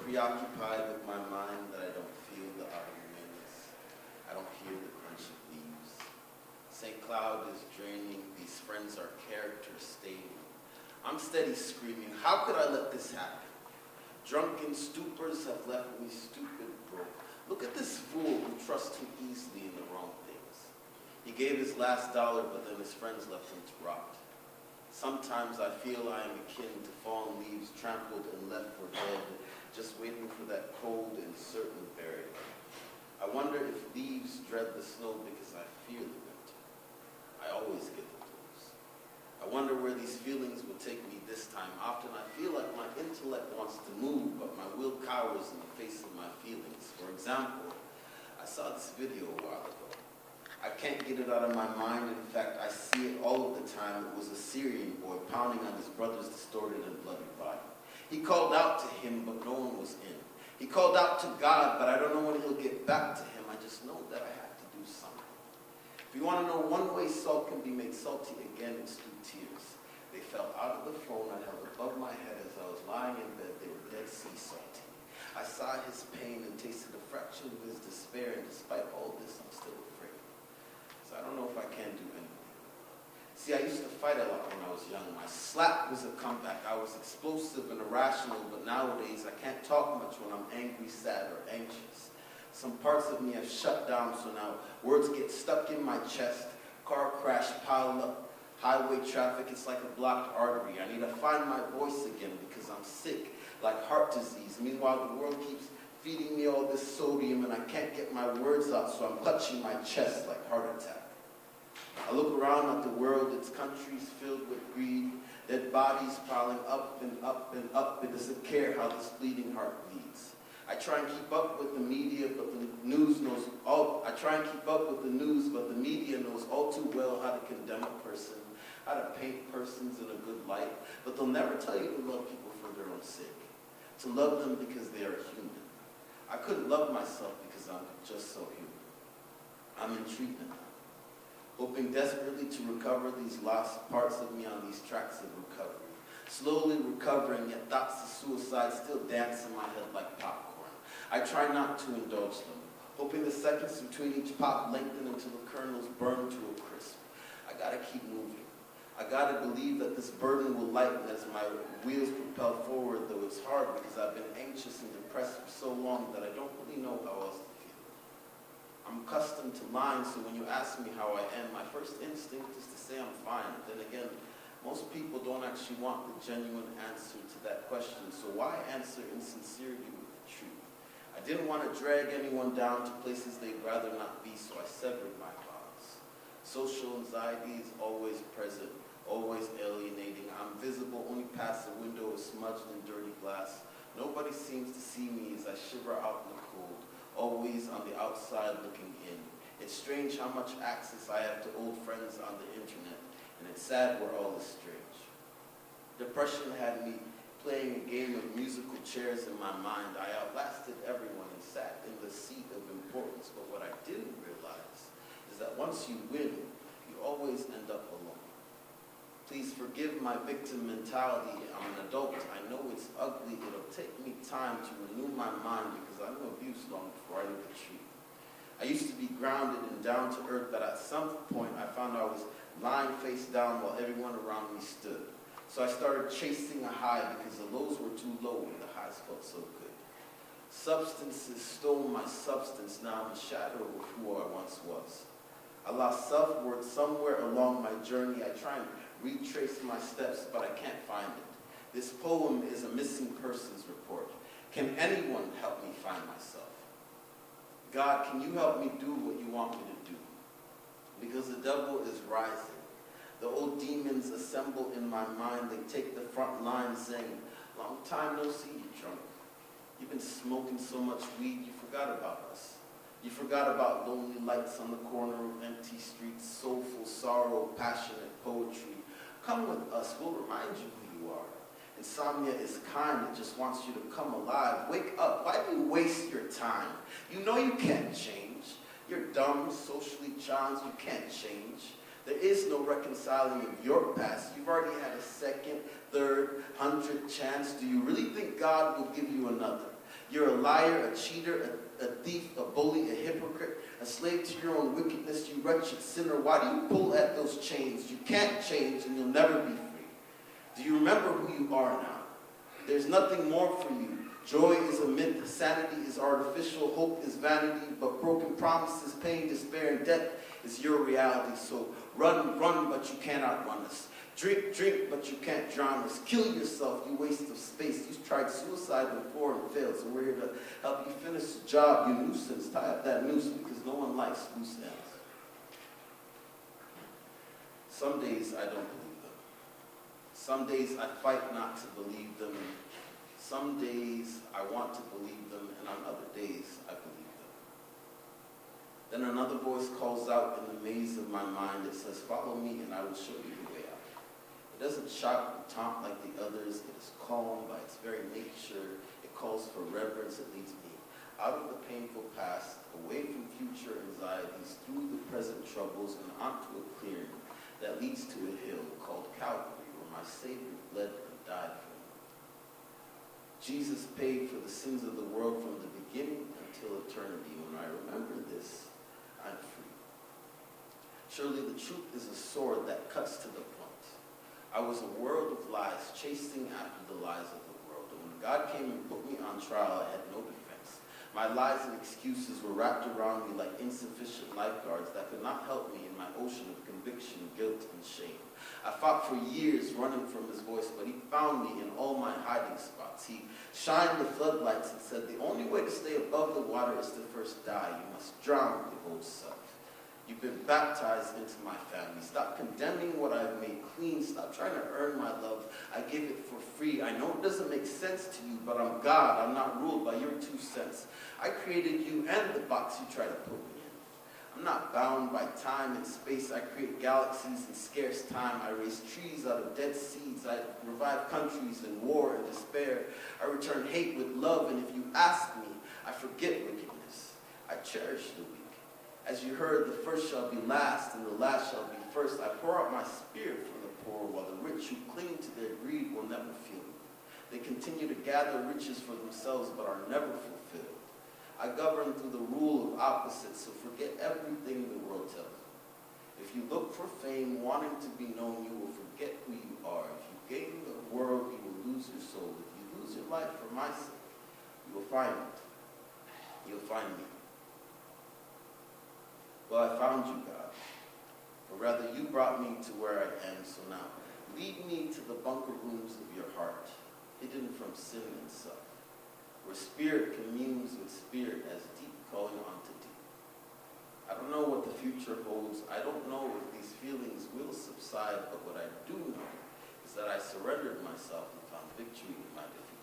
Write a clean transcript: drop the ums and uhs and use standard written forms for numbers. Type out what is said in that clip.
preoccupied with my mind that I don't feel the autumn winds. I don't hear the crunch of leaves. St. Cloud is draining, these friends are character staining. I'm steady screaming, how could I let this happen? Drunken stupors have left me stupid broke. Look at this fool who trusts too easily in the wrong things. He gave his last dollar, but then his friends left him to rot. Sometimes I feel I am akin to fallen leaves trampled and left for dead, just waiting for that cold and certain burial. I wonder if leaves dread the snow because I fear the winter. I always get the blues. I wonder where these feelings will take me this time. Often I feel like my intellect wants to move, but my will cowers in the face of my feelings. For example, I saw this video a while ago. I can't get it out of my mind. In fact, I see it all of the time. It was a Syrian boy pounding on his brother's distorted and bloody body. He called out to him, but no one was in. He called out to God, but I don't know when he'll get back to him. I just know that I have to do something. If you want to know one way salt can be made salty again, it's through tears. They fell out of the phone I held above my head as I was lying in bed. They were dead sea salty. I saw his pain and tasted a fraction of his despair, and despite all this, I'm still afraid. So I don't know if I can do anything. See, I used to fight a lot when I was young. My slap was a comeback. I was explosive and irrational, but nowadays I can't talk much when I'm angry, sad, or anxious. Some parts of me have shut down, so now words get stuck in my chest. Car crash, piled up, highway traffic, it's like a blocked artery. I need to find my voice again because I'm sick, like heart disease. Meanwhile, the world keeps feeding me all this sodium and I can't get my words out, so I'm clutching my chest like heart attack. I look around at the world, its countries filled with greed, dead bodies piling up and up and up. It doesn't care how this bleeding heart bleeds. I try and keep up with the media, but the news knows all. I try and keep up with the news, but the media knows all too well how to condemn a person, how to paint persons in a good light. But they'll never tell you to love people for their own sake, to love them because they are human. I couldn't love myself because I'm just so human. I'm in treatment now, hoping desperately to recover these lost parts of me on these tracks of recovery. Slowly recovering, yet thoughts of suicide still dance in my head like popcorn. I try not to indulge them, hoping the seconds between each pop lengthen until the kernels burn to a crisp. I gotta keep moving. I gotta believe that this burden will lighten as my wheels propel forward, though it's hard because I've been anxious and depressed for so long that I don't really know how else to feel. I'm accustomed to lying, so when you ask me how I am, my first instinct is to say I'm fine. Then again, most people don't actually want the genuine answer to that question, so why answer insincerity with the truth? I didn't want to drag anyone down to places they'd rather not be, so I severed my bonds. Social anxiety is always present, always alienating. I'm visible only past a window of smudged and dirty glass. Nobody seems to see me as I shiver out in the cold, always on the outside looking in. It's strange how much access I have to old friends on the internet, and it's sad we're all as strange. Depression had me playing a game of musical chairs in my mind. I outlasted everyone and sat in the seat of importance, but what I didn't realize is that once you win, you always end up alone. Please forgive my victim mentality. I'm an adult. I know it's ugly. It'll take me time to renew my mind because I knew abuse long before I knew the truth. I used to be grounded and down to earth, but at some point I found I was lying face down while everyone around me stood. So I started chasing a high because the lows were too low and the highs felt so good. Substances stole my substance. Now I'm a shadow of who I once was. I lost self-worth somewhere along my journey. I try and retrace my steps, but I can't find it. This poem is a missing persons report. Can anyone help me find myself? God, can you help me do what you want me to do? Because the devil is rising. The old demons assemble in my mind. They take the front line saying, long time no see you drunk. You've been smoking so much weed, you forgot about us. You forgot about lonely lights on the corner of empty streets, soulful sorrow, passionate poetry. Come with us, we'll remind you who you are. Insomnia is kind, it just wants you to come alive. Wake up, why do you waste your time? You know you can't change. You're dumb, socially challenged, you can't change. There is no reconciling of your past. You've already had a second, third, 100th chance. Do you really think God will give you another? You're a liar, a cheater, a thief, a bully, a hypocrite, a slave to your own wickedness, you wretched sinner. Why do you pull at those chains? You can't change and you'll never be free. Do you remember who you are now? There's nothing more for you. Joy is a myth, sanity is artificial, hope is vanity, but broken promises, pain, despair, and death is your reality. So run, run, but you cannot run us. Drink, drink, but you can't drown us. Kill yourself, you waste of space. You tried suicide before and failed, so we're here to help you finish the job, you nuisance. Tie up that noose because no one likes loose ends. Some days I don't believe them. Some days I fight not to believe them. Some days I want to believe them, and on other days I believe them. Then another voice calls out in the maze of my mind. It says, follow me and I will show you the way out. It doesn't shout and taunt like the others. It is calm by its very nature. It calls for reverence. It leads me out of the painful past, away from future anxieties, through the present troubles, and onto a clearing that leads to a hill called Calvary, where my Savior bled and died for me. Jesus paid for the sins of the world from the beginning until eternity. When I remember this, I'm free. Surely the truth is a sword that cuts to the point. I was a world of lies, chasing after the lies of the world. And when God came and put me on trial, I had no defense. My lies and excuses were wrapped around me like insufficient lifeguards that could not help me in my ocean of conviction, guilt, and shame. I fought for years running from his voice, but he found me in all my hiding spots. He shined the floodlights and said, the only way to stay above the water is to first die. You must drown the old self. You've been baptized into my family. Stop condemning what I've made clean. Stop trying to earn my love. I give it for free. I know it doesn't make sense to you, but I'm God. I'm not ruled by your 2 cents. I created you and the box you try to put me in. I'm not bound by time and space. I create galaxies in scarce time. I raise trees out of dead seeds. I revive countries in war and despair. I return hate with love, and if you ask me, I forget wickedness. I cherish the weak. As you heard, the first shall be last, and the last shall be first. I pour out my spirit for the poor, while the rich who cling to their greed will never feel me. They continue to gather riches for themselves, but are never fulfilled. I govern through the rule of opposites, so forget everything the world tells you. If you look for fame, wanting to be known, you will forget who you are. If you gain the world, you will lose your soul. If you lose your life for my sake, you will find it. You'll find me. Well, I found you, God. Or rather, you brought me to where I am, so now lead me to the bunker rooms of your heart, hidden from sin and self, where spirit communes with spirit as deep calling onto deep. I don't know what the future holds. I don't know if these feelings will subside, but what I do know is that I surrendered myself and found victory in my defeat.